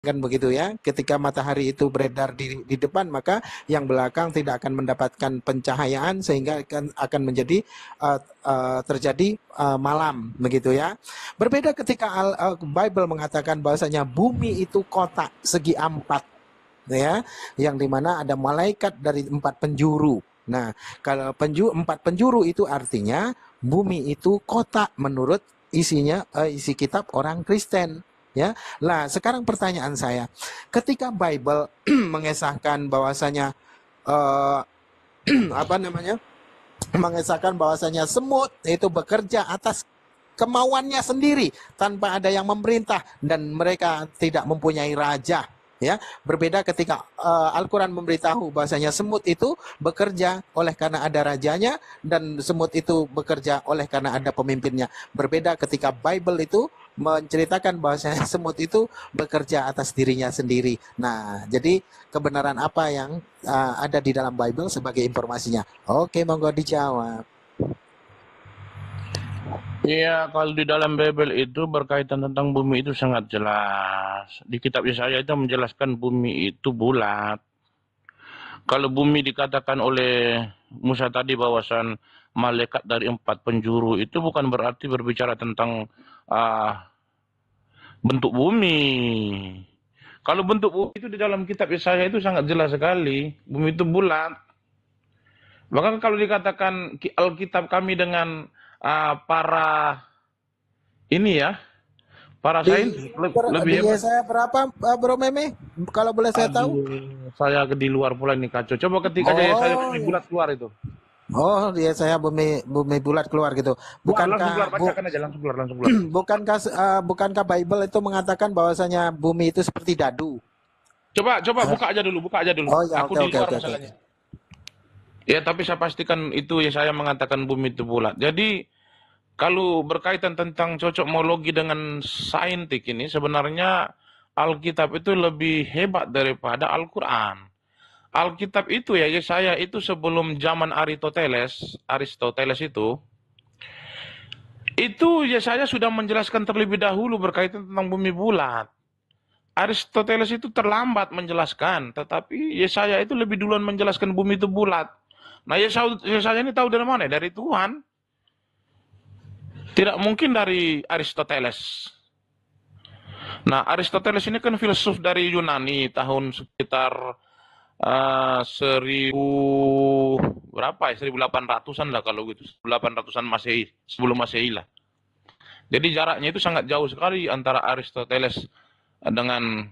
kan begitu ya. Ketika matahari itu beredar di depan, maka yang belakang tidak akan mendapatkan pencahayaan sehingga akan menjadi terjadi malam begitu ya. Berbeda ketika Bible mengatakan bahwasanya bumi itu kotak segi empat ya, yang dimana ada malaikat dari empat penjuru. Nah, kalau empat penjuru itu artinya bumi itu kotak menurut isinya isi kitab orang Kristen ya. Lah, sekarang pertanyaan saya, ketika Bible mengesahkan bahwasanya eh, apa namanya? Mengesahkan bahwasanya semut itu bekerja atas kemauannya sendiri tanpa ada yang memerintah dan mereka tidak mempunyai raja ya. Berbeda ketika Al-Quran memberitahu bahwasanya semut itu bekerja oleh karena ada rajanya dan semut itu bekerja oleh karena ada pemimpinnya. Berbeda ketika Bible itu menceritakan bahwasanya semut itu bekerja atas dirinya sendiri. Nah, jadi kebenaran apa yang ada di dalam Bible sebagai informasinya? Oke, monggo dijawab. Iya, kalau di dalam Bible itu berkaitan tentang bumi itu sangat jelas. Di kitab Yesaya itu menjelaskan bumi itu bulat. Kalau bumi dikatakan oleh Musa tadi bahwasan malaikat dari empat penjuru itu bukan berarti berbicara tentang ah, bentuk bumi. Kalau bentuk bumi itu di dalam kitab Yesaya itu sangat jelas sekali. Bumi itu bulat. Bahkan kalau dikatakan Alkitab kami dengan para ini ya, para Di saintis di lebih hebat. Yesaya berapa, Bro Meme? Kalau boleh saya tahu? Aduh, saya di luar pula ini kacau. Coba ketik aja ya saya Oh, bumi ya. bulat keluar itu. Oh, di Yesaya bumi bumi bulat keluar gitu. Wah, langsung keluar, Bukankah bacakan aja, langsung keluar, langsung keluar. bukankah Bible itu mengatakan bahwasanya bumi itu seperti dadu? Coba, coba Eh, buka aja dulu, buka aja dulu. oh ya, Aku oke di oke luar oke oke. masalahnya. Ya, tapi saya pastikan itu ya saya mengatakan bumi itu bulat. Jadi, kalau berkaitan tentang cocokmologi dengan saintik ini, sebenarnya Alkitab itu lebih hebat daripada Al-Quran. Alkitab itu ya, Yesaya itu sebelum zaman Aristoteles itu Yesaya sudah menjelaskan terlebih dahulu berkaitan tentang bumi bulat. Aristoteles itu terlambat menjelaskan, tetapi Yesaya itu lebih duluan menjelaskan bumi itu bulat. Nah, Yesaya ini tahu dari mana? Dari Tuhan. Tidak mungkin dari Aristoteles. Nah, Aristoteles ini kan filsuf dari Yunani tahun sekitar 1000 berapa ya? 1800-an lah kalau gitu. 1800-an Masehi, sebelum Masehi lah. Jadi jaraknya itu sangat jauh sekali antara Aristoteles dengan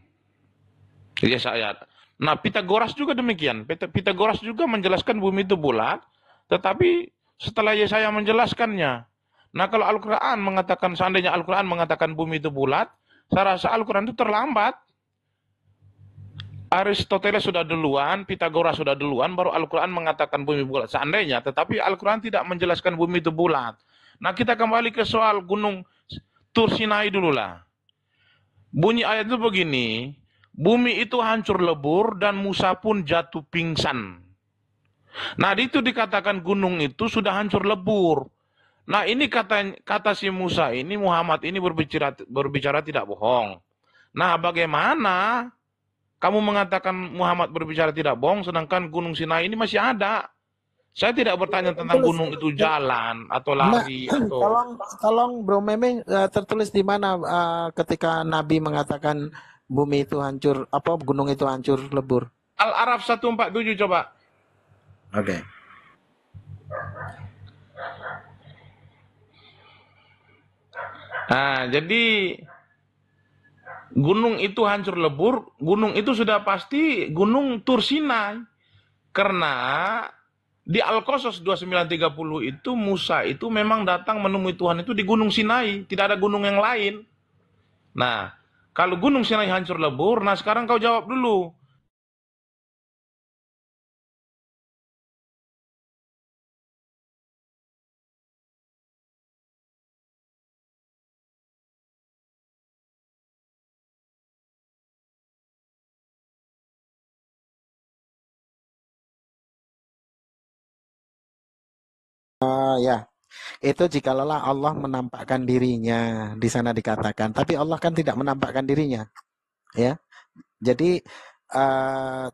Yesaya. Nah, Pitagoras juga demikian. Pitagoras juga menjelaskan bumi itu bulat, tetapi setelah Yesaya menjelaskannya. Nah, kalau Al-Quran mengatakan, seandainya Al-Quran mengatakan bumi itu bulat, saya rasa Al-Quran itu terlambat. Aristoteles sudah duluan, Pitagoras sudah duluan, baru Al-Quran mengatakan bumi bulat. Seandainya, tetapi Al-Quran tidak menjelaskan bumi itu bulat. Nah, kita kembali ke soal gunung Tur Sinai dulu lah. Bunyi ayat itu begini, bumi itu hancur lebur dan Musa pun jatuh pingsan. Nah, itu dikatakan gunung itu sudah hancur lebur. Nah, ini kata si Musa ini, Muhammad ini berbicara tidak bohong. Nah, bagaimana kamu mengatakan Muhammad berbicara tidak bohong, sedangkan Gunung Sinai ini masih ada? Saya tidak bertanya tentang Tertulis. gunung itu jalan atau Nah, lari atau tolong Bro Meme, tertulis di mana ketika Nabi mengatakan bumi itu hancur, apa gunung itu hancur lebur? Al-Araf 147 coba. Oke. Nah, jadi gunung itu hancur lebur, gunung itu sudah pasti gunung Tur Sinai. Karena di Al-Qasas 2930 itu Musa itu memang datang menemui Tuhan itu di Gunung Sinai, tidak ada gunung yang lain. Nah, kalau Gunung Sinai hancur lebur, nah sekarang kau jawab dulu. Ya, itu jikalau Allah menampakkan dirinya di sana dikatakan, tapi Allah kan tidak menampakkan dirinya, ya. Jadi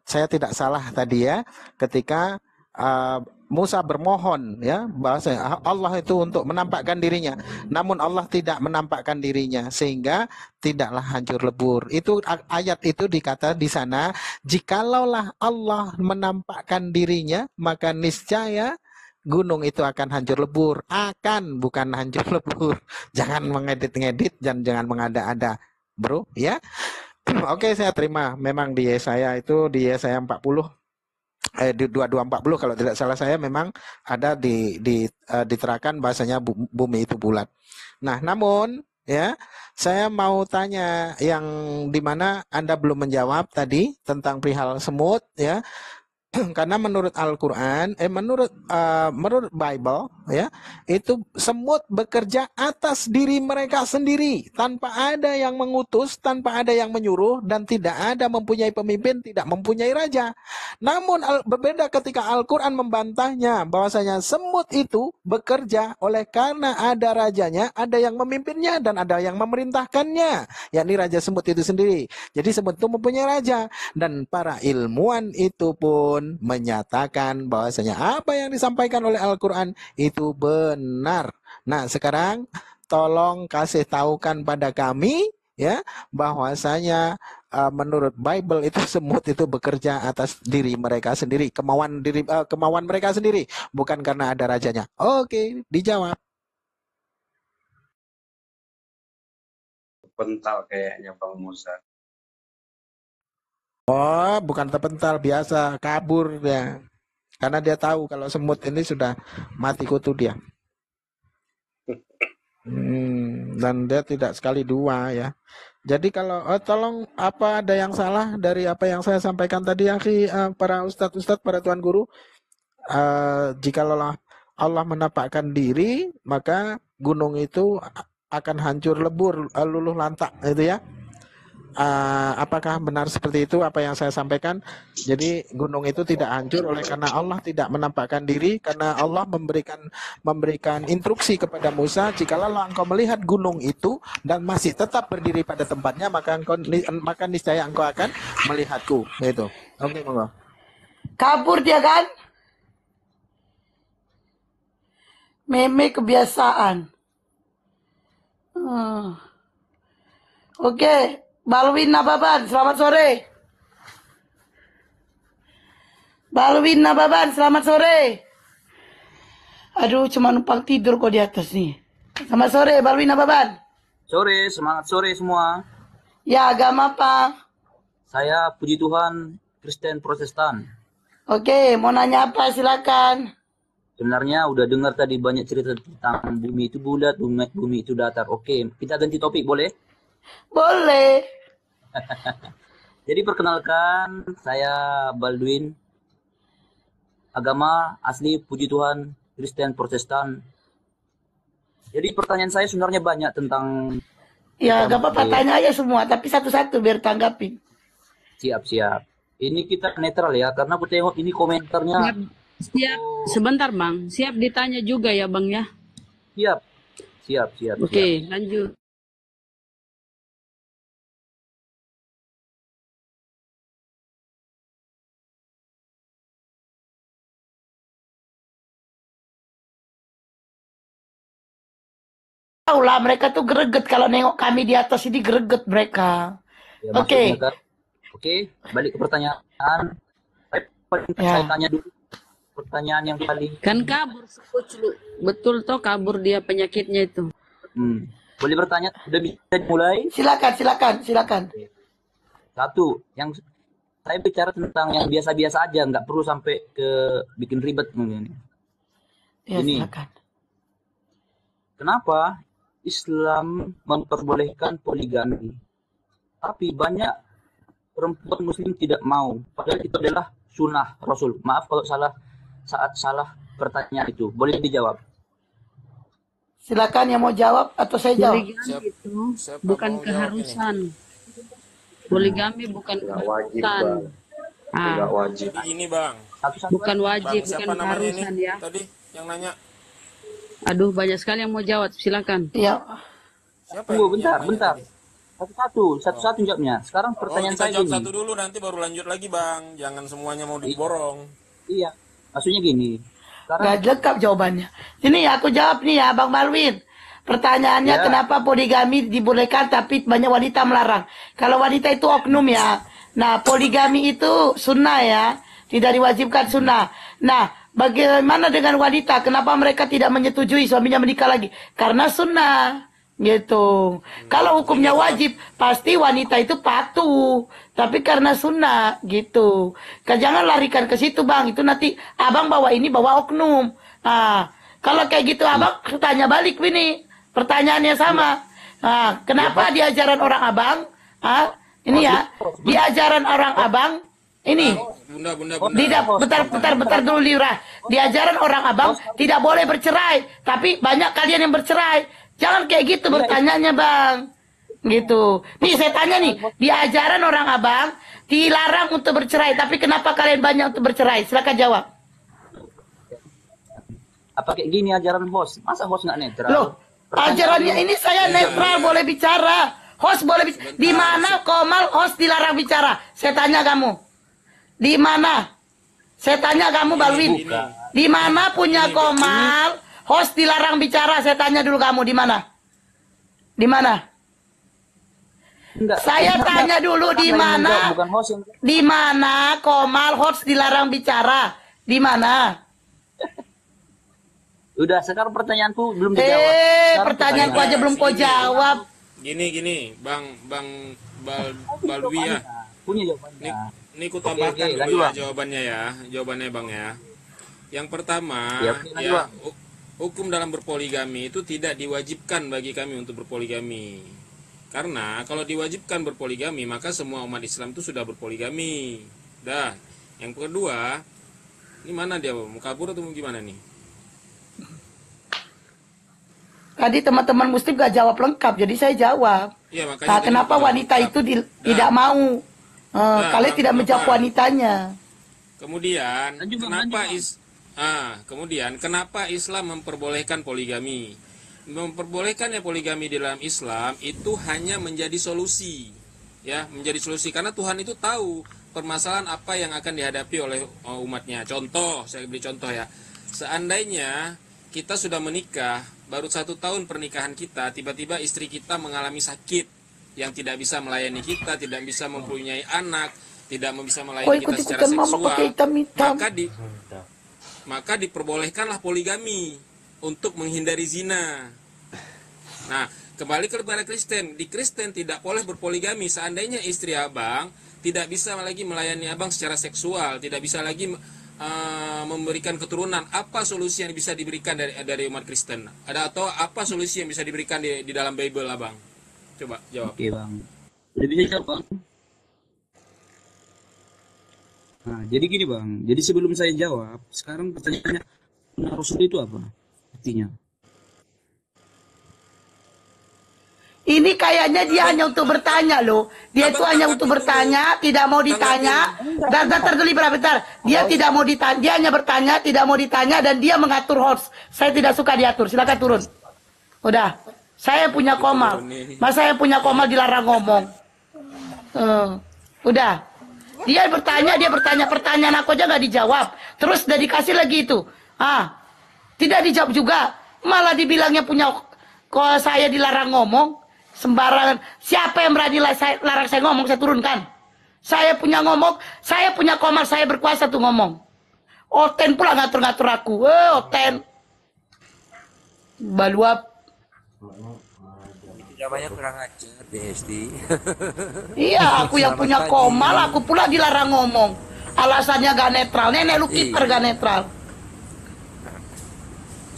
saya tidak salah tadi ya ketika Musa bermohon ya bahwasanya Allah itu untuk menampakkan dirinya, namun Allah tidak menampakkan dirinya sehingga tidaklah hancur lebur. Itu ayat itu dikata di sana, jikalaulah Allah menampakkan dirinya maka niscaya gunung itu akan hancur lebur. Akan, bukan hancur lebur. Jangan mengedit-ngedit dan jangan mengada-ada, bro ya. Oke, saya terima. Memang di Yesaya itu, di Yesaya 40 di 2240 kalau tidak salah saya, memang ada diterangkan bahasanya bumi itu bulat. Nah, namun ya, saya mau tanya yang dimana Anda belum menjawab tadi tentang perihal semut ya. Karena menurut Al-Quran, menurut Bible, ya, itu semut bekerja atas diri mereka sendiri, tanpa ada yang mengutus, tanpa ada yang menyuruh, dan tidak ada mempunyai pemimpin, tidak mempunyai raja. Namun berbeda ketika Al-Quran membantahnya, bahwasanya semut itu bekerja oleh karena ada rajanya, ada yang memimpinnya, dan ada yang memerintahkannya, yakni raja semut itu sendiri. Jadi semut itu mempunyai raja, dan para ilmuwan itu pun menyatakan bahwasanya apa yang disampaikan oleh Al-Quran itu benar. Nah, sekarang tolong kasih tahukan pada kami ya bahwasanya menurut Bible itu semut itu bekerja atas diri mereka sendiri, kemauan mereka sendiri, bukan karena ada rajanya. Oke, dijawab. Pental kayaknya Bang Musa. Oh, bukan terpental, biasa kabur dia. Karena dia tahu kalau semut ini sudah mati kutu dia. Dan dia tidak sekali dua ya. Jadi kalau tolong, apa ada yang salah dari apa yang saya sampaikan tadi, akhi, para ustadz-ustadz, para tuan guru? Jika Allah menampakkan diri, maka gunung itu akan hancur lebur, luluh lantak, itu ya. Apakah benar seperti itu apa yang saya sampaikan? Jadi gunung itu tidak hancur oleh karena Allah tidak menampakkan diri, karena Allah memberikan instruksi kepada Musa, jikalau engkau melihat gunung itu dan masih tetap berdiri pada tempatnya, maka niscaya engkau akan melihatku. Itu. Oke, monggo. Kabur dia kan? Meme kebiasaan. Oke. Balwin Nababan, selamat sore. Balwin Nababan, selamat sore. Aduh, cuma numpang tidur kok di atas nih. Selamat sore, Balwin Nababan. Sore, semangat sore semua. Ya, agama apa? Saya puji Tuhan Kristen Protestan. Oke, mau nanya apa? Silakan. Sebenarnya udah dengar tadi banyak cerita tentang bumi itu bulat, bumi itu datar. Oke, kita ganti topik boleh? Boleh. Jadi perkenalkan, saya Baldwin. Agama asli puji Tuhan Kristen Protestan. Jadi pertanyaan saya sebenarnya banyak tentang... Ya, gak apa-apa, tanya aja semua, tapi satu-satu biar tanggapin. Siap. Ini kita netral ya, karena aku tengok ini komentarnya. Siap. Sebentar Bang, siap ditanya juga ya Bang ya? Siap. Oke, lanjut. Tahu lah, mereka tuh greget kalau nengok kami di atas ini, greget mereka. Ya, Oke. Oke, balik ke pertanyaan. Saya tanya dulu pertanyaan yang paling... Kan kabur sekuclu. Betul toh kabur dia penyakitnya itu. Boleh bertanya? Udah bisa mulai? Silakan. Satu, yang saya bicara tentang yang biasa-biasa aja, nggak perlu sampai ke bikin ribet mungkin. Ya, ini. silakan. Kenapa Islam memperbolehkan poligami, tapi banyak perempuan Muslim tidak mau? Padahal itu adalah sunnah Rasul. Maaf kalau salah pertanyaan itu. Boleh dijawab? Silakan yang mau jawab atau saya jawab. Poligami itu bukan keharusan. Poligami bukan keharusan. Nggak wajib. Ini Bang. Bukan wajib, Bang, siapa bukan namanya keharusan ini? ya. Tadi yang nanya. Aduh, banyak sekali yang mau jawab. Silakan. Iya. Siapa Tunggu yang bentar. tadi? Satu-satu jawabnya. Sekarang Oh, pertanyaan kita saya jawab gini. satu dulu nanti baru lanjut lagi, Bang. Jangan semuanya mau diborong. Iya, maksudnya gini. Sekarang Nggak lengkap jawabannya. Ini aku jawab nih ya, Bang Balwin. Pertanyaannya ya, kenapa poligami dibolehkan tapi banyak wanita melarang? Kalau wanita itu oknum ya. Nah, poligami itu sunnah ya. Tidak diwajibkan sunnah. Nah, bagaimana dengan wanita? Kenapa mereka tidak menyetujui suaminya menikah lagi? Karena sunnah. Gitu. Kalau hukumnya wajib, pasti wanita itu patuh. Tapi karena sunnah, gitu. Jangan larikan ke situ, Bang. Itu nanti abang bawa ini, bawa oknum. Nah, kalau kayak gitu, abang tanya balik, ini. Pertanyaannya sama. Nah, kenapa di ajaran orang abang? Ini ya, di ajaran orang abang, ini. Bunda. Bentar dulu Liura. Di ajaran orang abang tidak boleh bercerai, tapi banyak kalian yang bercerai. Jangan kayak gitu bertanyanya, Bang. Gitu. Nih saya tanya nih, di ajaran orang abang dilarang untuk bercerai, tapi kenapa kalian banyak untuk bercerai? Silakan jawab. apa kayak gini ajaran host? Masa host nggak netral? Loh, ajarannya ini saya netral, boleh bicara. Host boleh bicara. Di mana Komal host dilarang bicara? Saya tanya kamu. Di mana? Saya tanya kamu, Balwin. Di mana punya Komal host dilarang bicara? Saya tanya dulu kamu, di mana? Di mana? Enggak, Saya tanya dulu di mana? bukan host yang Di mana Komal host dilarang bicara? Di mana? udah sekarang pertanyaanku belum dijawab. Sekarang Pertanyaanku aja belum kau jawab. Gini, Bang Balwi ya. Punya jawabannya. Ini ku tambahkan Oke, dulu lanjut, ya Bang. jawabannya Bang ya. Yang pertama, Ya, lanjut, ya, Bang. hukum dalam berpoligami itu tidak diwajibkan bagi kami untuk berpoligami. Karena kalau diwajibkan berpoligami, maka semua umat Islam itu sudah berpoligami. Dah. Yang kedua, ini mana dia? Mau kabur atau mau gimana nih? Tadi teman-teman muslim gak jawab lengkap, jadi saya jawab. Iya, makanya Nah, tadi kenapa bilang wanita lengkap. itu tidak mau? Kalian tidak kenapa? menjawab wanitanya. Kemudian, Lanjut, Bang, kenapa lanjut, kemudian kenapa Islam memperbolehkan poligami? Memperbolehkannya poligami di dalam Islam itu hanya menjadi solusi, ya, menjadi solusi karena Tuhan itu tahu permasalahan apa yang akan dihadapi oleh umatnya. Contoh, saya beri contoh ya. Seandainya kita sudah menikah, baru 1 tahun pernikahan kita, tiba-tiba istri kita mengalami sakit yang tidak bisa melayani kita, tidak bisa mempunyai anak, tidak bisa melayani kita secara ikut-ikutan mama seksual, pakai hitam-hitam. maka diperbolehkanlah poligami untuk menghindari zina. Nah, kembali kepada Kristen. Di Kristen tidak boleh berpoligami seandainya istri abang tidak bisa lagi melayani abang secara seksual, tidak bisa lagi memberikan keturunan. Apa solusi yang bisa diberikan dari umat Kristen? Ada atau apa solusi yang bisa diberikan di dalam Bible, abang? Coba jawab. Oke, Bang. Udah bisa jawab, Bang? Nah, jadi gini, Bang. Jadi sebelum saya jawab, sekarang pertanyaannya, sunnah Rasul itu apa? Artinya. Ini kayaknya dia hanya untuk bertanya loh. Dia itu hanya untuk bertanya, tidak mau ditanya. Bentar dulu, bentar. Dia tidak mau ditanya, dia hanya bertanya, tidak mau ditanya, dan dia mengatur host. Saya tidak suka diatur. Silakan turun. Udah. Saya punya Komal. Masa saya punya Komal dilarang ngomong? Udah. Dia bertanya pertanyaan aku aja nggak dijawab. Terus udah dikasih lagi itu. Tidak dijawab juga. Malah dibilangnya punya kok saya dilarang ngomong. Sembarangan. Siapa yang berani larang saya ngomong, saya turunkan. Saya punya ngomong, saya punya Komal, saya berkuasa tuh ngomong. Oten pula ngatur-ngatur aku. Oten. Baluap. Jawabannya kurang ajar BSD. Iya, aku yang punya Komal, aku pula dilarang ngomong. Alasannya gak netral. Nenek lu kiper gak netral.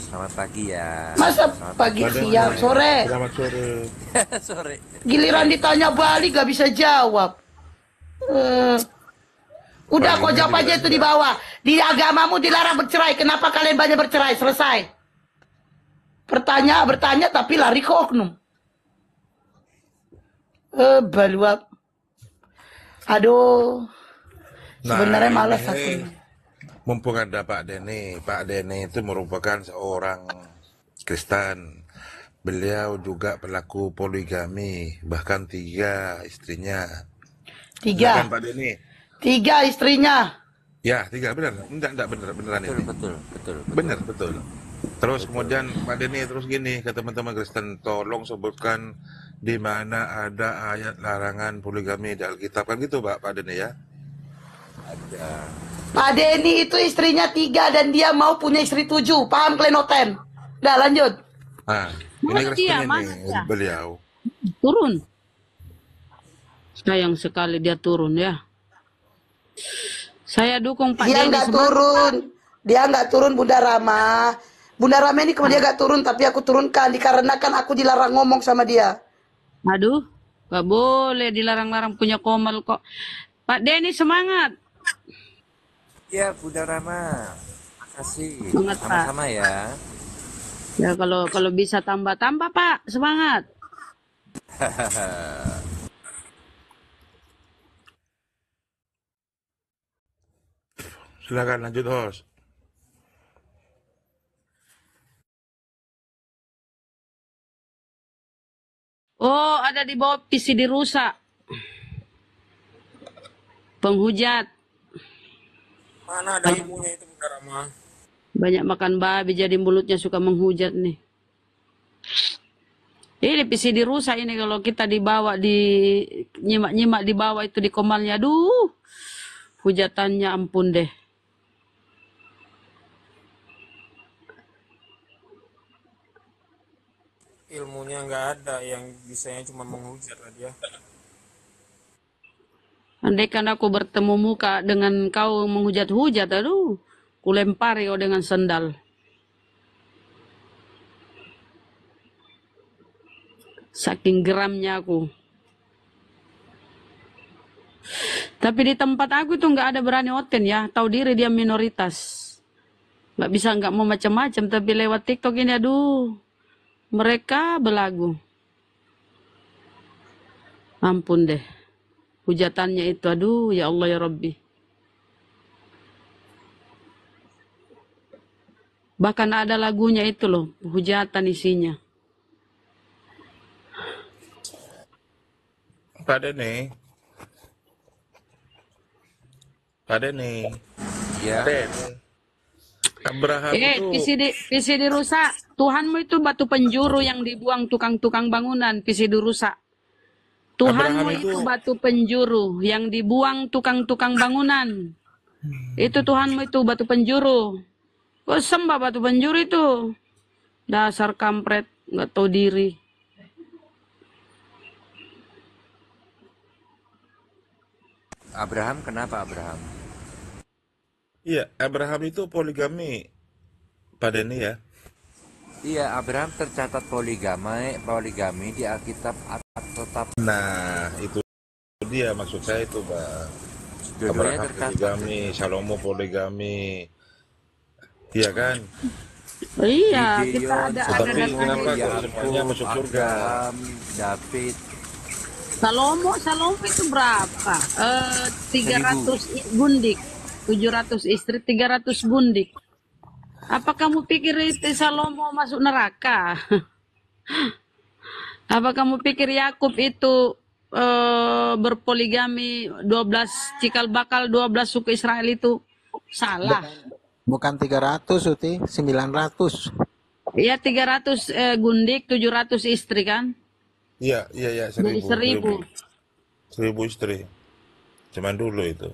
Selamat pagi ya. Masa pagi, siang, sore? Selamat sore. Sore. Giliran ditanya balik gak bisa jawab. Udah kau jawab aja itu di bawah. Di agamamu dilarang bercerai. Kenapa kalian banyak bercerai? Selesai. Bertanya tapi lari ke oknum. Baluap. Aduh. Sebenarnya malas aku. Mumpung ada Pak Dene itu merupakan seorang Kristen. beliau juga pelaku poligami, bahkan 3 istrinya. Silakan Tiga. Pak Denny. 3 istrinya. Ya, 3 benar. Enggak beneran Betul, ini. betul, betul, Benar, betul, betul. Terus betul. kemudian Pak Denny terus gini ke teman-teman Kristen, tolong sebutkan di mana ada ayat larangan poligami di Alkitab, kan gitu Pak Denny ya? Ada. Pak Denny itu istrinya 3 dan dia mau punya istri 7. Paham Klenoten? Udah lanjut. Nah, ini Mana Kristen dia? ini Mana dia? beliau. Turun. Sayang sekali dia turun ya. Saya dukung Pak Dia Denny nggak semangat. turun. Dia nggak turun Bunda Rama. Bunda Rama ini kalau dia nggak turun tapi aku turunkan dikarenakan aku dilarang ngomong sama dia. Aduh, gak boleh dilarang-larang punya Komal kok. Pak Denny semangat. Ya, Bunda Rama. Makasih. Semangat Pak. Sama-sama ya. Ya kalau bisa tambah-tambah Pak, semangat. Silakan lanjut host. Oh, ada di bawah PCD rusak. Penghujat. Mana ada ilmunya itu Bunda Rama? Banyak makan babi jadi mulutnya suka menghujat nih. Ini PCD rusak ini kalau kita dibawa nyimak-nyimak di bawah itu di komalnya. Aduh, hujatannya ampun deh. Ilmunya nggak ada, yang bisanya cuma menghujat lah dia. Andaikan aku bertemu muka dengan kau menghujat-hujat, aduh, kulempari kau dengan sendal. Saking geramnya aku. Tapi di tempat aku itu nggak ada berani oten ya, tahu diri dia minoritas. Nggak bisa nggak mau macam-macam, tapi lewat TikTok ini aduh, mereka belagu. Ampun deh. Hujatannya itu, aduh, ya Allah ya Rabbi. Bahkan ada lagunya itu loh, hujatan isinya. Pak Denny. Pak Denny. Ya. Pak Denny. Abraham itu PCD rusak. Tuhanmu itu batu penjuru yang dibuang tukang-tukang bangunan, PCD rusak. Tuhanmu Abraham itu itu batu penjuru yang dibuang tukang-tukang bangunan. Itu Tuhanmu itu batu penjuru. Kau sembah batu penjuru itu. Dasar kampret, nggak tahu diri. Abraham, kenapa Abraham? Iya, Abraham itu poligami Pak Denny ya. Iya, Abraham tercatat poligami di Alkitab atau tetap Nah, itu dia maksud saya itu, Bang. dua-duanya Abraham tercatat. poligami, Salomo poligami. Iya kan? Iya, kita Gideon, ada Tetapi dan kenapa ada. kok semuanya Yakub, masuk surga? Abraham, David, Salomo itu berapa? 300 gundik, 700 istri, 300 gundik. Apa kamu pikir itu Salomo masuk neraka? Apa kamu pikir Yakub itu berpoligami 12 cikal bakal 12 suku Israel itu salah? Bukan 300, Uti, 900. Ya 300 gundik, 700 istri kan? Iya, Jadi 1000. 1000 istri. Cuman dulu itu.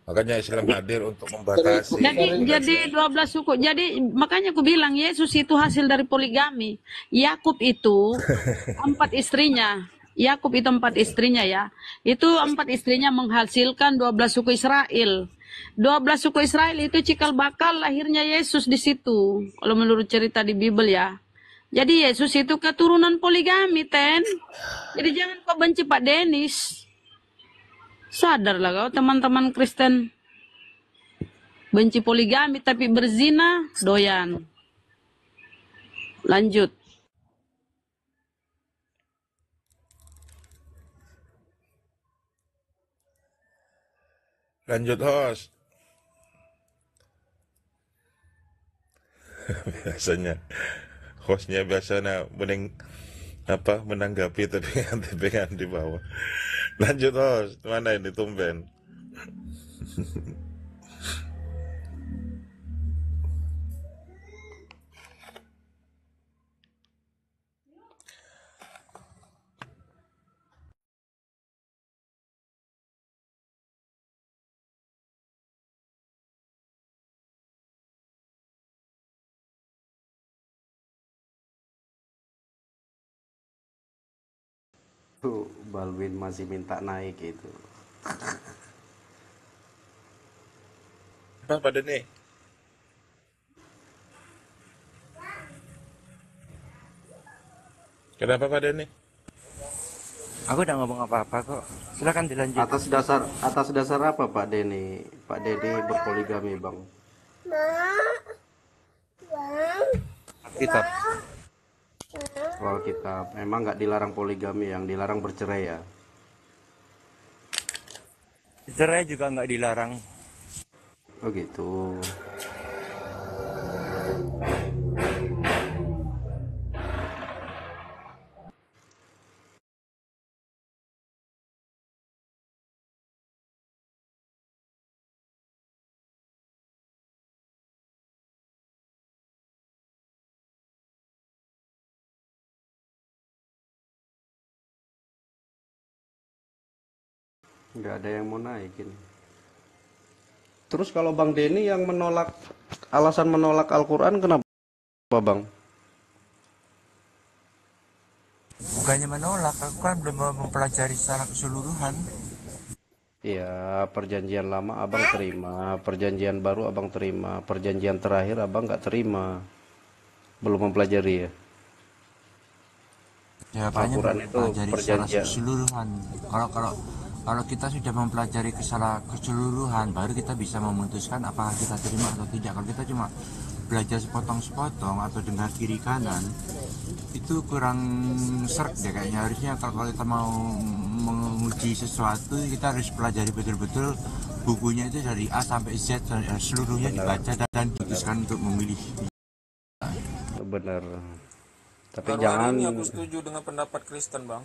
Makanya Islam hadir untuk membatasi. Jadi 12 suku. Jadi makanya aku bilang Yesus itu hasil dari poligami. Yakub itu 4 istrinya. Yakub itu 4 istrinya ya. Itu 4 istrinya menghasilkan 12 suku Israel. 12 suku Israel itu cikal bakal lahirnya Yesus di situ. Kalau menurut cerita di Bible ya. Jadi Yesus itu keturunan poligami, Ten. Jadi jangan kau benci Pak Denis. Sadarlah kau teman-teman Kristen. Benci poligami tapi berzina, doyan. Lanjut. Lanjut host. Biasanya hostnya biasanya menanggapi tepengan di bawah. Lanjut host, mana ini tumben? Tuh, Balwin masih minta naik itu. Apa pada nih? Kenapa pada nih? Aku udah ngomong apa-apa kok. Silakan dilanjut. Atas dasar apa Pak Denny? Pak Denny berpoligami, Bang. Kitab. Soal kitab, memang nggak dilarang poligami, yang dilarang bercerai ya. Cerai juga nggak dilarang. Oh gitu. Nggak ada yang mau naikin. Terus kalau Bang Denny yang alasan menolak Al-Quran kenapa Bang? Bukannya menolak, aku kan belum mau mempelajari secara keseluruhan. Iya, perjanjian lama Abang terima, perjanjian baru Abang terima, perjanjian terakhir Abang nggak terima. Belum mempelajari ya. Jawabannya Al-Quran belum itu mempelajari secara perjanjian. keseluruhan. Kalau kita sudah mempelajari secara keseluruhan, baru kita bisa memutuskan apakah kita terima atau tidak. Kalau kita cuma belajar sepotong-sepotong atau dengar kiri kanan, itu kurang serk deh kayaknya. Harusnya kalau kita mau menguji sesuatu, kita harus pelajari betul-betul bukunya itu dari A sampai Z, seluruhnya dibaca dan putuskan untuk memilih. Benar. Tapi Baru jangan hari ini aku setuju dengan pendapat Kristen, Bang.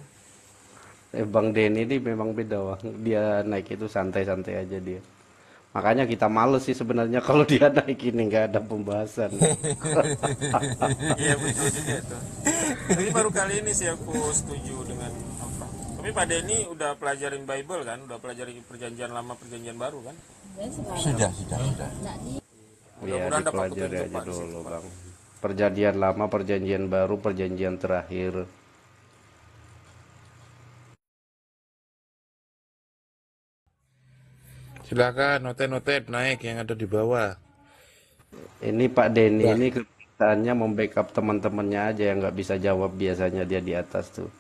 Bang Denny ini memang beda Bang. Dia naik itu santai-santai aja dia. Makanya kita males sih sebenarnya kalau dia naik ini nggak ada pembahasan. Iya betul juga tuh. Tapi baru kali ini sih aku setuju dengan apa. Tapi Pak Denny udah pelajarin Bible kan, udah pelajarin perjanjian lama, perjanjian baru kan? Sudah. Iya, Mudah-mudahan dapat dipelajari petunjuk aja Pak di situ, dulu Pak. Bang. Perjanjian lama, perjanjian baru, perjanjian terakhir. Silakan notet-notet naik yang ada di bawah. Ini Pak Denny ini kebiasaannya membackup teman-temannya aja yang nggak bisa jawab, biasanya dia di atas tuh.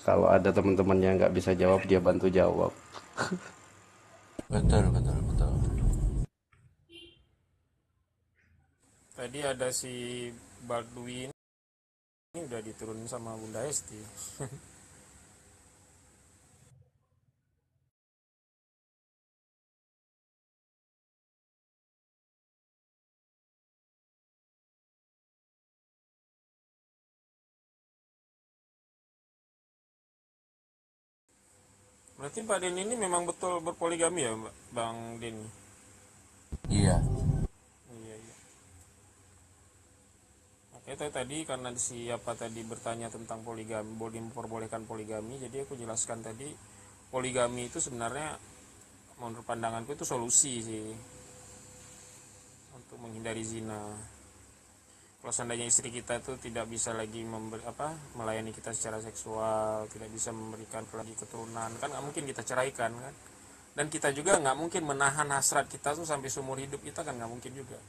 Kalau ada teman-temannya yang nggak bisa jawab, dia bantu jawab. Betul. Tadi ada si Baldwin ini udah diturunin sama Bunda Esti. Berarti Pak Denny ini memang betul berpoligami ya, Bang Denny? Iya. Iya. Oke, tadi karena siapa tadi bertanya tentang poligami, boleh memperbolehkan poligami, jadi aku jelaskan tadi poligami itu sebenarnya menurut pandanganku itu solusi sih untuk menghindari zina. Kalau seandainya istri kita itu tidak bisa lagi melayani kita secara seksual, tidak bisa memberikan lagi keturunan, kan nggak mungkin kita ceraikan kan. Dan kita juga nggak mungkin menahan hasrat kita tuh sampai seumur hidup kita, kan nggak mungkin juga.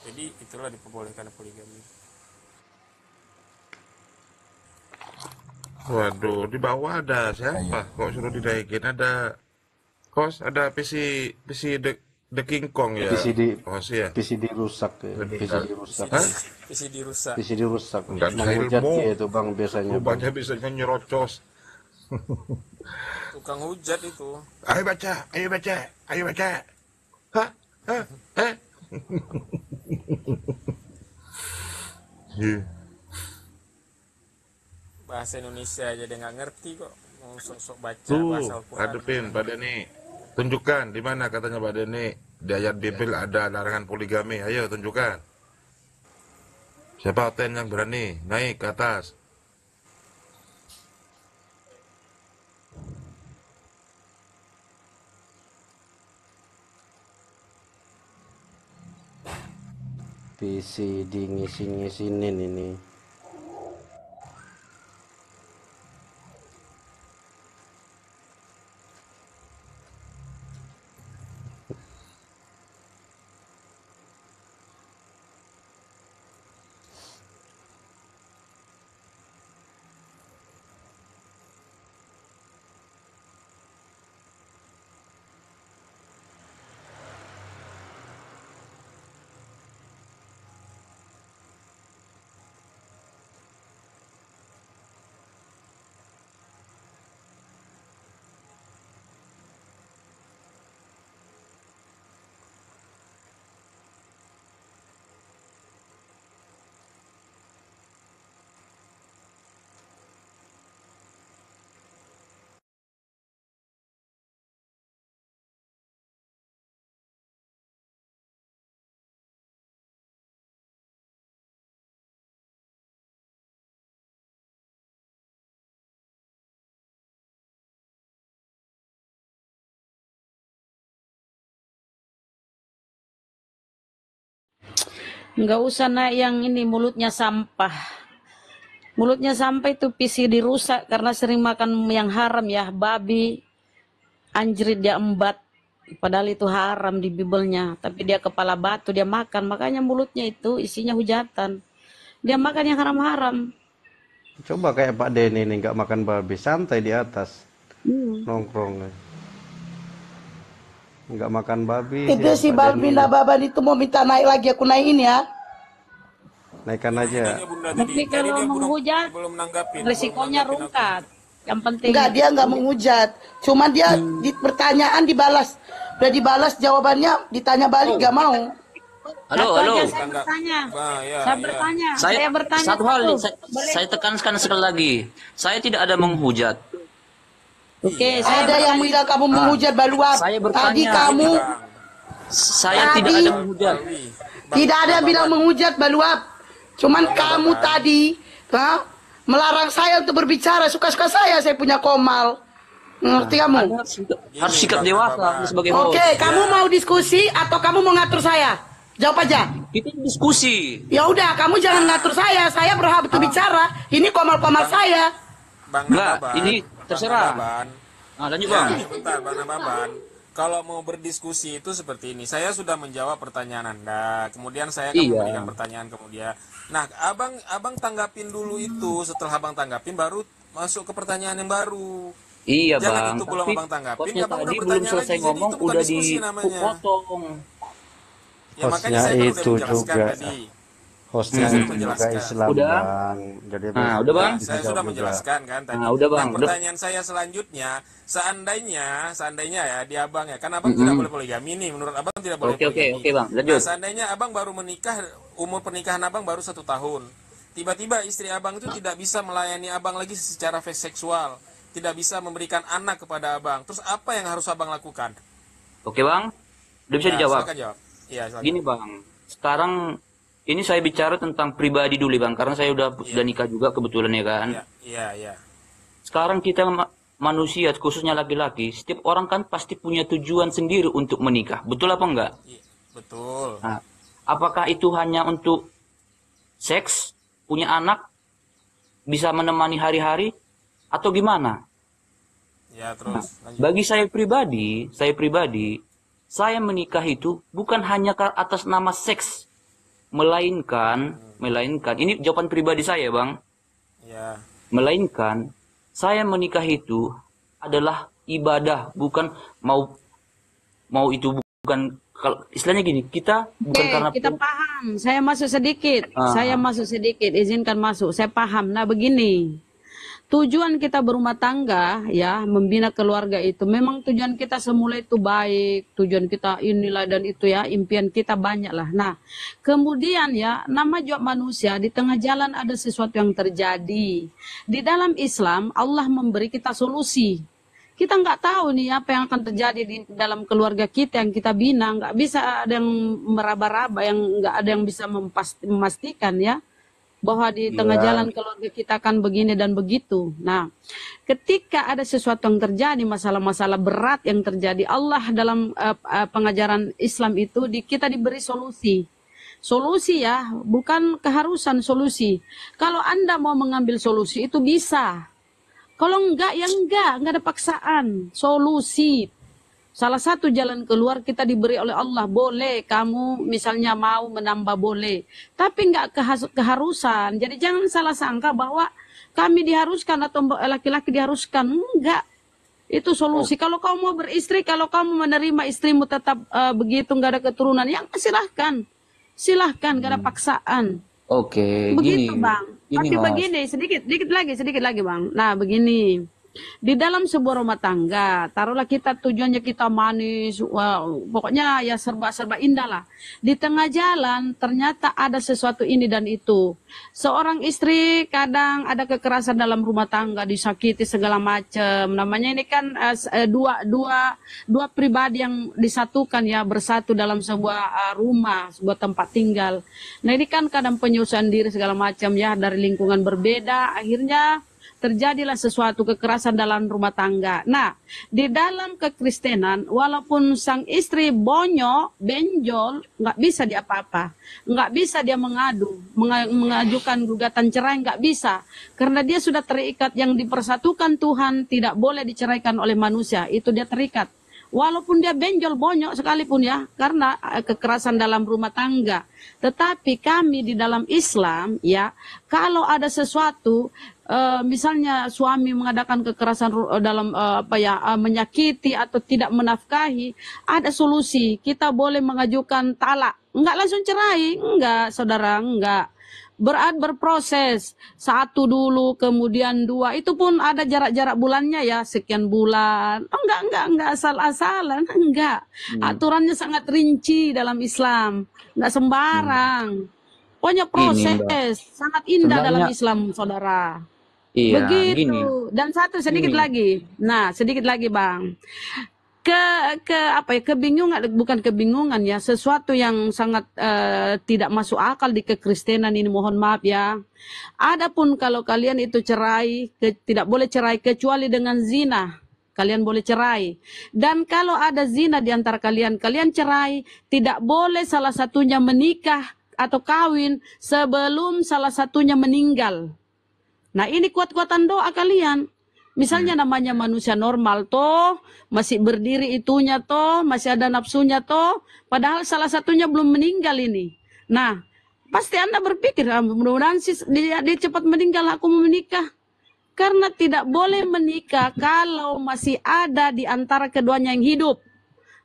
Jadi itulah diperbolehkan poligami. Waduh, di bawah ada siapa? Kok suruh dinaikin? Ada host, ada PC The King Kong ya. Host ya. PCD rusak ya. PCD rusak. Hah? PCD rusak. PCD rusak. Nggak bisa Menghujat ilmu. dia itu Bang biasanya Bang. Rupanya bisanya nyerocos. Tukang hujat itu. Ayo baca. Hah? Iya. Bahasa Indonesia aja dia nggak ngerti kok. Mau sok-sok baca bahasa Tuh, Al-Quran. hadepin Pak Denny. Tunjukkan di mana katanya Pak Denny di ayat Bible ada larangan poligami. Ayo tunjukkan. Siapa Oten yang berani naik ke atas? PC di ngisi-ngisinin ini. Nggak usah naik yang ini mulutnya sampah. Mulutnya sampah itu PC dirusak karena sering makan yang haram ya, babi, anjrit dia embat. Padahal itu haram di Biblenya, tapi dia kepala batu dia makan, makanya mulutnya itu isinya hujatan. Dia makan yang haram-haram. Coba kayak Pak Denny nih nggak makan babi, santai di atas nongkrong. Nggak makan babi. Itu dia, si Pak Denny. Balbina Baban itu mau minta naik lagi, aku naikin ya. Naikkan aja. Tapi kalau menghujat, belum nanggapin. resikonya rungkat. Yang penting Enggak, dia enggak menghujat. Cuma dia di pertanyaan dibalas. Udah dibalas jawabannya, ditanya balik enggak mau. Halo, Satu halo. aja saya bertanya. Saya bertanya. Saya bertanya Satu hal nih, satu. Boleh? saya tekankan sekali lagi. Saya tidak ada menghujat. Oke, saya Ada yang bilang kamu menghujat Baluap. Saya bertanya. Tadi kamu Saya Tadi. tidak ada menghujat. tidak ada yang bilang menghujat Baluap. Cuman kamu tadi melarang saya untuk berbicara. Suka-suka saya punya komal. Ngerti kamu? Anda harus sikap dewasa sebagai host. Oke, kamu mau diskusi atau kamu mau ngatur saya? Jawab aja. Kita diskusi. Ya udah, kamu jangan ngatur saya. Saya berhak untuk bicara. Ini komal-komal saya. Bang Enggak, Nababan, ini terserah. Bang Nababan. Nah, lanjut Ya, Bang. bentar, Bang Nababan. Kalau mau berdiskusi itu seperti ini. Saya sudah menjawab pertanyaan Anda. Kemudian saya akan Iya. memberikan pertanyaan kemudian. Nah, abang tanggapin dulu itu. Setelah abang tanggapin, baru masuk ke pertanyaan yang baru. Iya Jangan Bang, itu belum tapi abang tanggapin, hostnya abang udah tadi belum bertanya selesai lagi. Jadi ngomong itu bukan udah diskusi namanya. dipotong. Ya makanya Hostnya saya kan udah itu menjelaskan juga. tadi. Hostnya Saya sudah itu juga menjelaskan. Islam Udah? Bang. Jadi Nah, udah Bang. bisa Saya jawab sudah juga. menjelaskan kan tadi. Nah, udah Bang, Nah, udah. pertanyaan saya selanjutnya, seandainya ya di abang ya, kan abang tidak boleh poligami nih, menurut abang tidak boleh Oke, poligami. Bang, Nah, lanjut. seandainya abang baru menikah, umur pernikahan abang baru 1 tahun, tiba-tiba istri abang itu tidak bisa melayani abang lagi secara seksual, tidak bisa memberikan anak kepada abang. Terus apa yang harus abang lakukan? Oke Bang, udah bisa Ya, dijawab. silakan jawab. Iya, silakan. Gini Bang, sekarang ini saya bicara tentang pribadi dulu Bang, karena saya udah nikah juga kebetulan ya kan. Iya. Sekarang kita manusia, khususnya laki-laki, setiap orang kan pasti punya tujuan sendiri untuk menikah. Betul apa enggak? Iya, betul. Nah, apakah itu hanya untuk seks, punya anak, bisa menemani hari-hari, atau gimana? Ya, terus lanjut. Bagi saya pribadi, saya menikah itu bukan hanya atas nama seks, melainkan ini jawaban pribadi saya Bang, Ya. melainkan saya menikah itu adalah ibadah, bukan mau itu bukan, kalau istilahnya gini, kita bukan Oke, karena kita paham. Saya masuk sedikit. Izinkan masuk. Saya paham. Nah, begini. tujuan kita berumah tangga ya, membina keluarga itu memang tujuan kita semula itu baik, tujuan kita inilah dan itu ya, impian kita banyak lah. Nah, kemudian ya, nama juga manusia di tengah jalan ada sesuatu yang terjadi. Di dalam Islam Allah memberi kita solusi. Kita nggak tahu nih apa yang akan terjadi di dalam keluarga kita yang kita bina, nggak bisa ada yang meraba-raba, yang nggak ada yang bisa memastikan ya bahwa di tengah jalan keluarga kita akan begini dan begitu. Nah, ketika ada sesuatu yang terjadi, masalah-masalah berat yang terjadi, Allah dalam pengajaran Islam itu kita diberi solusi. Solusi ya, bukan keharusan solusi. Kalau Anda mau mengambil solusi itu bisa. Kalau enggak, ya enggak ada paksaan. Solusi. Salah satu jalan keluar kita diberi oleh Allah. Boleh kamu misalnya mau menambah boleh. Tapi enggak keharusan. Jadi jangan salah sangka bahwa kami diharuskan atau laki-laki diharuskan. Enggak. Itu solusi. Kalau kamu mau beristri, kalau kamu menerima istrimu tetap begitu, enggak ada keturunan, ya silahkan. Silahkan, enggak ada paksaan. Oke, Begitu gini. Bang. Gini, Tapi Mas. begini, sedikit lagi Bang. Nah begini, di dalam sebuah rumah tangga, taruhlah kita tujuannya kita manis, wah, pokoknya ya serba-serba indah lah. Di tengah jalan ternyata ada sesuatu ini dan itu. Seorang istri kadang ada kekerasan dalam rumah tangga, disakiti segala macam. Namanya ini kan dua pribadi yang disatukan ya, bersatu dalam sebuah rumah, sebuah tempat tinggal. Nah ini kan kadang penyusuan diri segala macam ya, dari lingkungan berbeda, akhirnya terjadilah sesuatu kekerasan dalam rumah tangga. Nah, di dalam kekristenan, walaupun sang istri bonyok, benjol, nggak bisa dia apa-apa. Nggak bisa dia mengajukan gugatan cerai, nggak bisa. Karena dia sudah terikat, yang dipersatukan Tuhan tidak boleh diceraikan oleh manusia. Itu dia terikat. Walaupun dia benjol, bonyok sekalipun ya, karena kekerasan dalam rumah tangga. Tetapi kami di dalam Islam ya, kalau ada sesuatu, misalnya suami mengadakan kekerasan dalam menyakiti atau tidak menafkahi, ada solusi. Kita boleh mengajukan talak. Enggak langsung cerai, enggak saudara, enggak. Berproses, 1 dulu, kemudian 2, itu pun ada jarak-jarak bulannya ya, sekian bulan. Oh, enggak asal-asalan, enggak. Aturannya sangat rinci dalam Islam, enggak sembarang. Pokoknya proses, sangat indah dalam Islam, saudara. Iya, Begitu. gini. Dan satu sedikit lagi. Nah, sedikit lagi, Bang. Kebingungan, bukan kebingungan ya, sesuatu yang sangat tidak masuk akal di kekristenan ini, mohon maaf ya. Adapun kalau kalian itu cerai, tidak boleh cerai kecuali dengan zina. Kalian boleh cerai. Dan kalau ada zina di antara kalian, kalian cerai, tidak boleh salah satunya menikah atau kawin sebelum salah satunya meninggal. Nah, ini kuat-kuatan doa kalian. Misalnya namanya manusia normal toh, masih berdiri itunya toh, masih ada nafsunya toh, padahal salah satunya belum meninggal ini. Nah, pasti Anda berpikir, mudah-mudahan dia cepat meninggal, aku mau menikah. Karena tidak boleh menikah kalau masih ada di antara keduanya yang hidup.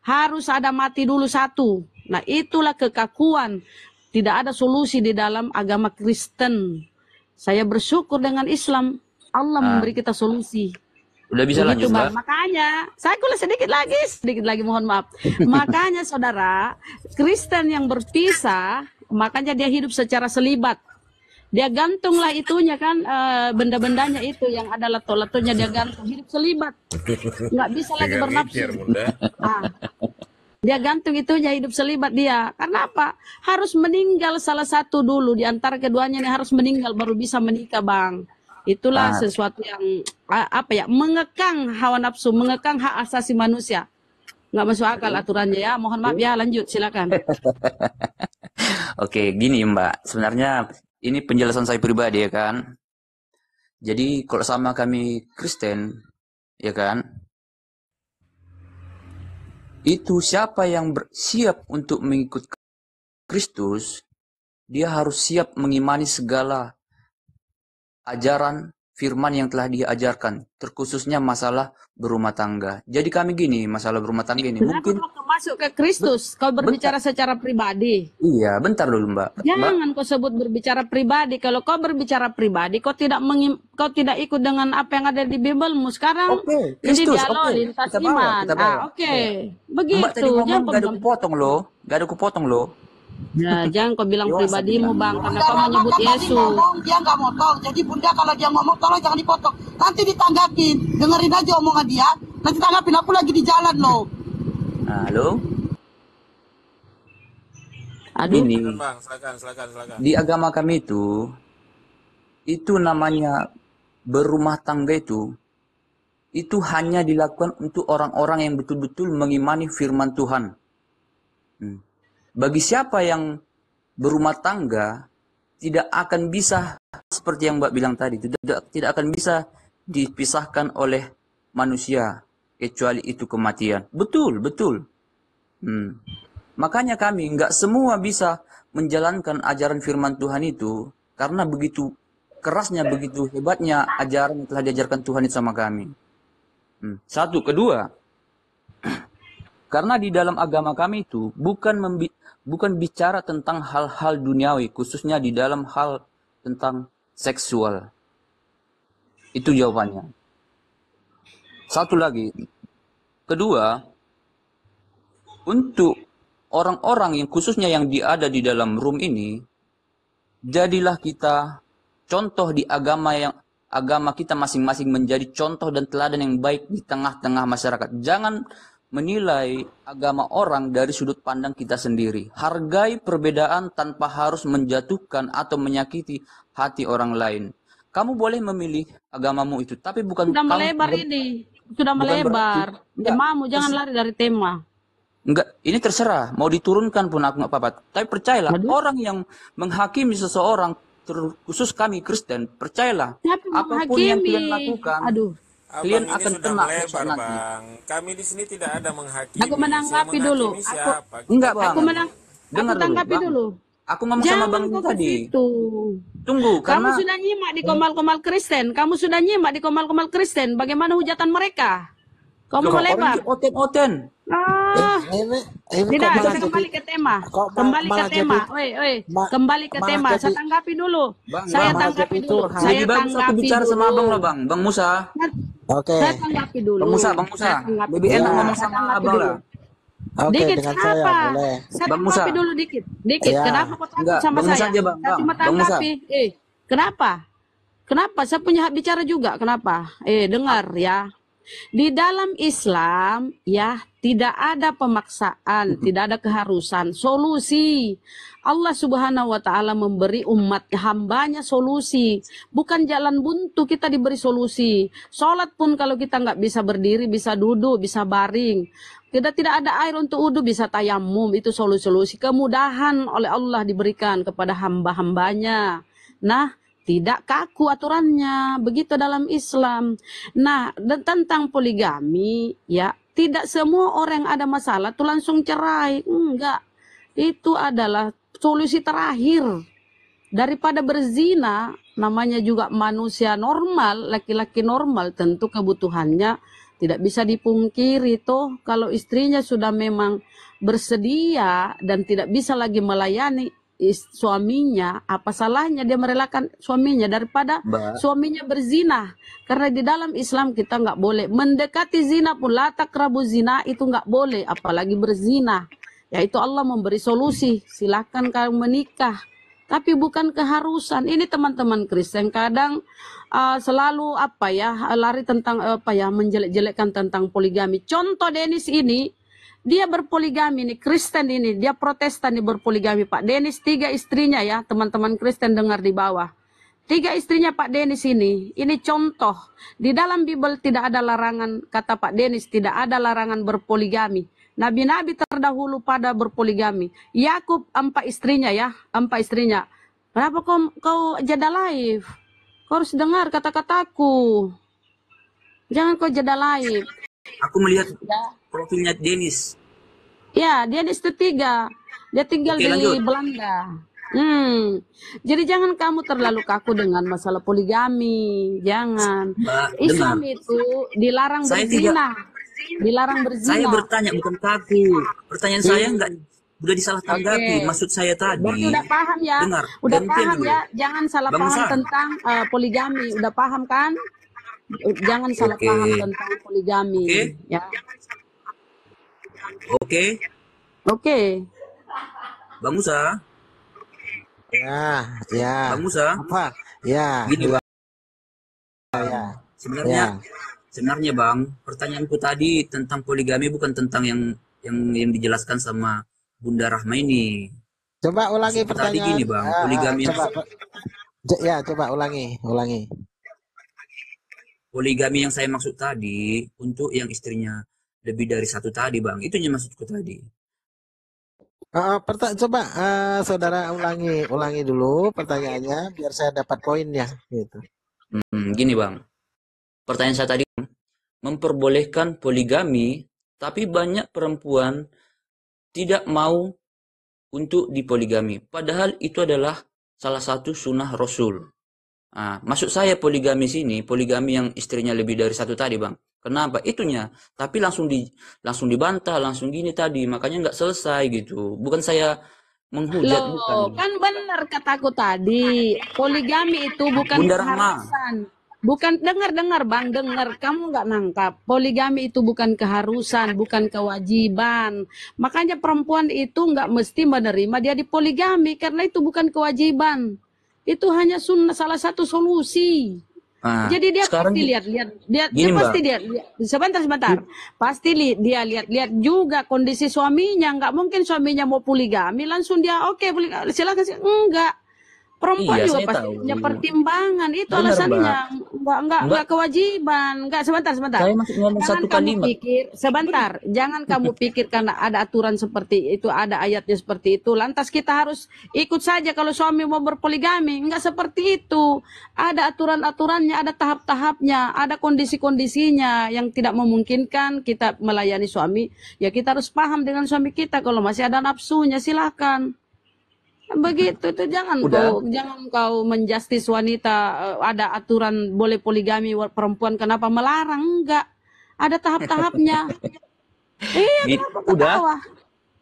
Harus ada mati dulu satu. Nah, itulah kekakuan. Tidak ada solusi di dalam agama Kristen. Saya bersyukur dengan Islam. Allah memberi kita solusi. Udah bisa Begitu, lanjut, Bang. Mbak? Makanya, saya kuliah sedikit lagi, mohon maaf. Makanya saudara, Kristen yang berpisah, makanya dia hidup secara selibat. Dia gantunglah itunya kan, benda-bendanya itu yang ada lato-latonya, dia gantung, hidup selibat. Nggak bisa lagi bernafsu. Nah, dia gantung itunya, hidup selibat dia. Karena apa? Harus meninggal salah satu dulu, di antara keduanya ini harus meninggal baru bisa menikah, Bang. Itulah sesuatu yang mengekang hawa nafsu, mengekang hak asasi manusia. Nggak masuk akal aturannya ya. Mohon maaf ya, lanjut silakan. Oke, gini Mbak. Sebenarnya ini penjelasan saya pribadi ya kan. Jadi kalau sama kami Kristen, ya kan, itu siapa yang siap untuk mengikut Kristus, dia harus siap mengimani segala ajaran firman yang telah dia ajarkan, terkhususnya masalah berumah tangga. Jadi kami gini, masalah berumah tangga ini Kenapa mungkin kau masuk ke Kristus? Kau berbicara secara pribadi. iya, bentar dulu Mbak. Jangan kau sebut berbicara pribadi. Kalau kau berbicara pribadi, kau tidak ikut dengan apa yang ada di Bibelmu. Sekarang Oke, ini Kristus, dialog oke. lintas Kita bawa, iman. kita bawa. Oke. Mbak tadi Begitu. ngomong Jangan kau gak ada bilang, kupotong loh. Gak ada kupotong loh. nah, jangan kau bilang Dewas pribadimu, bilang. Bang, karena Bunda kau Rama menyebut kan tadi Yesus. ngomong dia nggak motong. Jadi Bunda kalau dia ngomong tolong jangan dipotong. Nanti ditanggapin. Dengerin aja omongan dia. Nanti tanggapin, aku lagi di jalan loh. Halo? Aduh. Ini, Bang, silakan. di agama kami itu namanya berumah tangga itu hanya dilakukan untuk orang-orang yang betul-betul mengimani firman Tuhan. Bagi siapa yang berumah tangga, tidak akan bisa, seperti yang Mbak bilang tadi, tidak akan bisa dipisahkan oleh manusia, kecuali itu kematian. Betul. Makanya kami nggak semua bisa menjalankan ajaran firman Tuhan itu, karena begitu kerasnya, begitu hebatnya ajaran yang telah diajarkan Tuhan itu sama kami. Satu, kedua, karena di dalam agama kami itu bukan bicara tentang hal-hal duniawi, khususnya di dalam hal tentang seksual. Itu jawabannya. Satu lagi, kedua, untuk orang-orang yang khususnya yang ada di dalam room ini, jadilah kita contoh di agama kita masing-masing, menjadi contoh dan teladan yang baik di tengah-tengah masyarakat. Jangan menilai agama orang dari sudut pandang kita sendiri. Hargai perbedaan tanpa harus menjatuhkan atau menyakiti hati orang lain. Kamu boleh memilih agamamu itu, tapi bukan Sudah kamu, melebar ini. Sudah bukan melebar. berarti Temamu jangan lari dari tema. enggak, ini terserah, mau diturunkan pun aku nggak apa-apa. Tapi percayalah, orang yang menghakimi seseorang, terkhusus kami Kristen, percayalah, Siapa yang apapun yang menghakimi? kalian lakukan, Aduh. kalian Abang ini akan sudah kena melebar, besok nanti. Bang. Kami di sini tidak ada menghakimi. Aku menanggapi Saya dulu. menghakimi siapa? Enggak, Bang. Aku Dengar dulu, tanggapi Bang. dulu. Aku ngomong sama Jangan Bang kau ke tadi. situ. Tunggu, Kamu karena sudah nyimak di komal-komal Kristen. Kamu sudah nyimak di komal-komal Kristen. Bagaimana hujatan mereka? Kamu loh, melebar. orang oten-oten. Ah, Ini tidak, kok malah kita jadi kembali ke tema. kok Kembali ke malah tema. jadi Oi, ma- kembali ke malah tema. jadi Saya tanggapi dulu. Bang, Saya Bang, malah tanggapi jadi dulu. curhat. Saya lebih bagus aku tanggapi bicara sama dulu. Abang loh, Bang Musa. Oke, Saya tanggapi dulu. Bang Musa. Saya tanggapi Lebih dulu. enak ngomong Saya sama tanggapi Abang dulu. lah. oke Dikit, dengan saya kenapa? boleh. Saya Bang Musa. tanggapi dulu dikit. Dikit. Ya. Kenapa kau takut Enggak, sama Bang Musa saya? aja, Bang. Saya cuma Bang Musa. tanggapi. Kenapa? Kenapa? Saya punya hak bicara juga. Kenapa? Dengar ya. Di dalam Islam ya tidak ada pemaksaan, tidak ada keharusan, solusi. Allah Subhanahu wa taala memberi umat hambanya solusi, bukan jalan buntu kita diberi solusi. Sholat pun kalau kita nggak bisa berdiri, bisa duduk, bisa baring. Tidak ada air untuk wudhu, bisa tayamum, itu solusi-solusi. Kemudahan oleh Allah diberikan kepada hamba-hambanya. Nah, tidak kaku aturannya, begitu dalam Islam. Nah, dan tentang poligami, ya, tidak semua orang yang ada masalah tuh langsung cerai. Enggak, itu adalah solusi terakhir. Daripada berzina, namanya juga manusia normal, laki-laki normal, tentu kebutuhannya tidak bisa dipungkiri toh. Kalau istrinya sudah memang bersedia dan tidak bisa lagi melayani suaminya, apa salahnya dia merelakan suaminya daripada suaminya berzina? Karena di dalam Islam kita nggak boleh mendekati zina pun, la taqrabu zina, itu nggak boleh, apalagi berzina. Yaitu Allah memberi solusi, silakan kamu menikah, tapi bukan keharusan. Ini teman-teman Kristen kadang selalu lari tentang menjelek-jelekkan tentang poligami. Contoh Dennis ini, dia berpoligami nih, Kristen ini, dia Protestan nih berpoligami. Pak Dennis 3 istrinya ya, teman-teman Kristen dengar di bawah. 3 istrinya Pak Dennis ini contoh. Di dalam Bible tidak ada larangan, kata Pak Dennis, tidak ada larangan berpoligami. Nabi-nabi terdahulu pada berpoligami. Yakub 4 istrinya ya, 4 istrinya. Kenapa kau jeda live? Kau harus dengar kata-kataku. Jangan kau jeda live. Aku melihat profilnya Dennis. Ya, dia di 3. Dia tinggal Oke, di lanjut. Belanda. Jadi jangan kamu terlalu kaku dengan masalah poligami. Jangan. Mbak, Islam dengar. itu dilarang Saya tidak, berzina. Dilarang saya berzina. bertanya bukan kaku. Pertanyaan saya Hmm. enggak udah disalah Oke. tanggapi. Maksud saya Berarti tadi, udah paham ya? dengar, Udah gantian paham dulu. ya? Jangan salah Bang paham Musa, tentang poligami. Udah paham kan? Jangan salah oke, paham tentang poligami. oke, Ya. oke. Oke. Bang Musa, Ya. Bang Musa, Apa? Ya, gini Bang. ya. Sebenarnya, Ya. sebenarnya Bang, pertanyaanku tadi tentang poligami bukan tentang yang dijelaskan sama Bunda Rahma ini. Coba ulangi Maksudku tadi pertanyaan. gini Bang, poligami yang Coba ulangi. poligami yang saya maksud tadi untuk yang istrinya lebih dari satu tadi Bang. Itu yang maksudku tadi. Coba saudara ulangi dulu pertanyaannya biar saya dapat poinnya gitu. Gini Bang, pertanyaan saya tadi memperbolehkan poligami, tapi banyak perempuan tidak mau untuk dipoligami. Padahal itu adalah salah satu sunnah Rasul. Nah, maksud saya poligami sini, poligami yang istrinya lebih dari satu tadi Bang. Kenapa? Itunya. Tapi langsung dibantah, langsung gini tadi. Makanya nggak selesai gitu. Bukan saya menghujat, bukan. Loh, kan benar kataku tadi. Poligami itu bukan Bunda Rahma, keharusan. Bukan, dengar Bang, dengar. Kamu nggak nangkap. Poligami itu bukan keharusan, bukan kewajiban. Makanya perempuan itu nggak mesti menerima dia dipoligami karena itu bukan kewajiban. Itu hanya sunnah, salah satu solusi. nah, Jadi dia sekarang pasti lihat, dia gini pasti Mbak, dia sebentar. Pasti dia lihat juga kondisi suaminya. Nggak mungkin suaminya mau poligami langsung dia oke, silakan. Enggak. Perempuan iya juga saya pasti tahu. punya pertimbangan. Itu Benar alasannya. Mbak. Enggak Mbak, kewajiban. Enggak, sebentar. saya masih ngomong Jangan satu kamu kalimat. pikir, sebentar. Jangan kamu pikir karena ada aturan seperti itu, ada ayatnya seperti itu. Lantas kita harus ikut saja kalau suami mau berpoligami. Enggak seperti itu. Ada aturan-aturannya, ada tahap-tahapnya, ada kondisi-kondisinya yang tidak memungkinkan kita melayani suami. Ya kita harus paham dengan suami kita. Kalau masih ada nafsunya, silakan. Begitu itu jangan Udah. kau menjustis wanita ada aturan boleh poligami perempuan kenapa melarang enggak ada tahap-tahapnya. Iya, kenapa Udah. ketawa?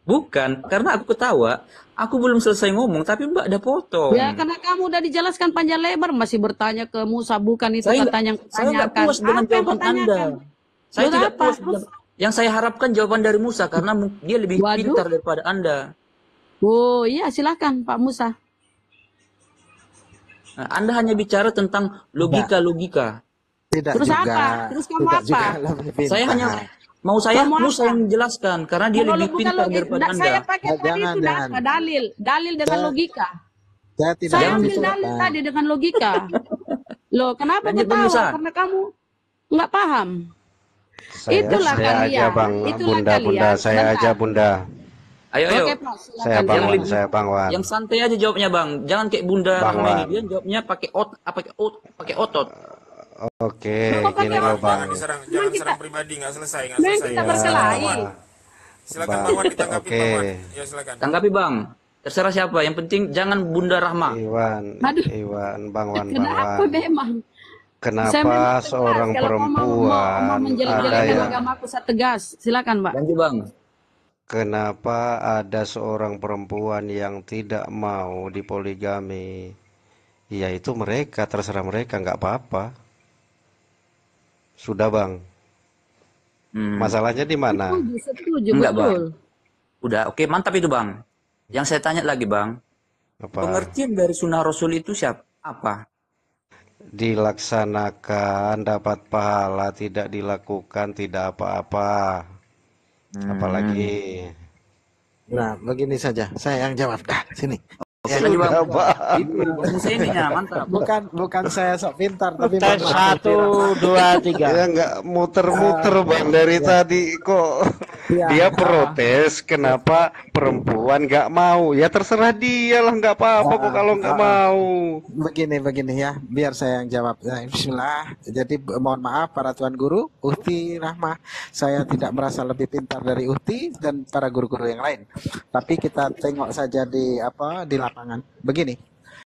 Bukan, karena aku ketawa. Aku belum selesai ngomong, tapi Mbak ada potong. Ya karena kamu udah dijelaskan panjang lebar masih bertanya ke Musa bukan itu Saya katanya yang saya nggak kutanyakan. puas dengan Apa yang jawaban Anda. kutanyakan? Saya Loh, tidak apa? puas. Yang saya harapkan jawaban dari Musa karena dia lebih Waduh. pintar daripada Anda. Oh iya silakan Pak Musa. Nah, Anda hanya bicara tentang logika-logika. Tidak Terus juga. apa? Terus kamu Tidak apa? juga lebih pintar. Saya hanya mau saya Kamu Musa apa? yang menjelaskan karena dia Kalau lebih bukan pintar logika, daripada Anda. saya pakai tadi Jangan, itu jangan. dalil dengan Saya- logika. Saya tidak Saya Jangan ambil bicara. dalil tadi dengan logika. Loh, kenapa Lanjut, Bang ketawa? Musa. Karena kamu nggak paham. Itulah saya kalian. aja Bang, Itulah Bunda, kalian. saya Sebentar. aja Bunda. Ayo, Oke, Pak, Saya silakan. Bang Wan, lebih- saya Bang Wan. Yang santai aja jawabnya Bang. Jangan kayak Bunda Bang Rahma ini. Wan. Dia jawabnya pakai otot. Oke, Kok pakai gini loh otot? Bang. Jangan diserang pribadi, nggak selesai. Memang kita berkelahi. Silakan Bang. Bang Wan, ditanggapi Oke. Bang Wan. Ya silakan. Tanggapi Bang. Terserah siapa. Yang penting jangan Bunda Rahma. Aduh. Iwan, Bang Wan, Bang Kenapa Wan. memang? Saya Kenapa memang tegas. seorang Kalau mau perempuan menjelek-jelekan ada yang agamaku, saya tegas. Silakan, Mbak. Lanjut Bang. Kenapa ada seorang perempuan yang tidak mau dipoligami? Ya itu mereka, terserah mereka, nggak apa-apa. Sudah Bang. Masalahnya di mana? Setuju, Enggak, betul. Bang. Udah, oke, mantap itu Bang. Yang saya tanya lagi Bang, Apa? pengertian dari sunnah Rasul itu apa? Dilaksanakan dapat pahala, tidak dilakukan tidak apa-apa. Apalagi Nah, begini saja. Saya yang jawab. Sini. Oke, lanjut Bang. Sudah, Bang. Itu, Bang Musa ini ya, mantap. Bukan saya sok pintar, tapi Tes mohon maaf, 1, 2, 3. ya nggak muter-muter Bang dari tadi kok. Iya, Dia protes kenapa perempuan nggak mau. Ya terserah dia lah, nggak apa-apa kok kalau nggak mau. begini ya, biar saya yang jawab. Bismillah. Jadi mohon maaf para tuan guru, Uhti Rahmah, saya tidak merasa lebih pintar dari Uhti dan para guru-guru yang lain. Tapi kita tengok saja di lapangan. Begini.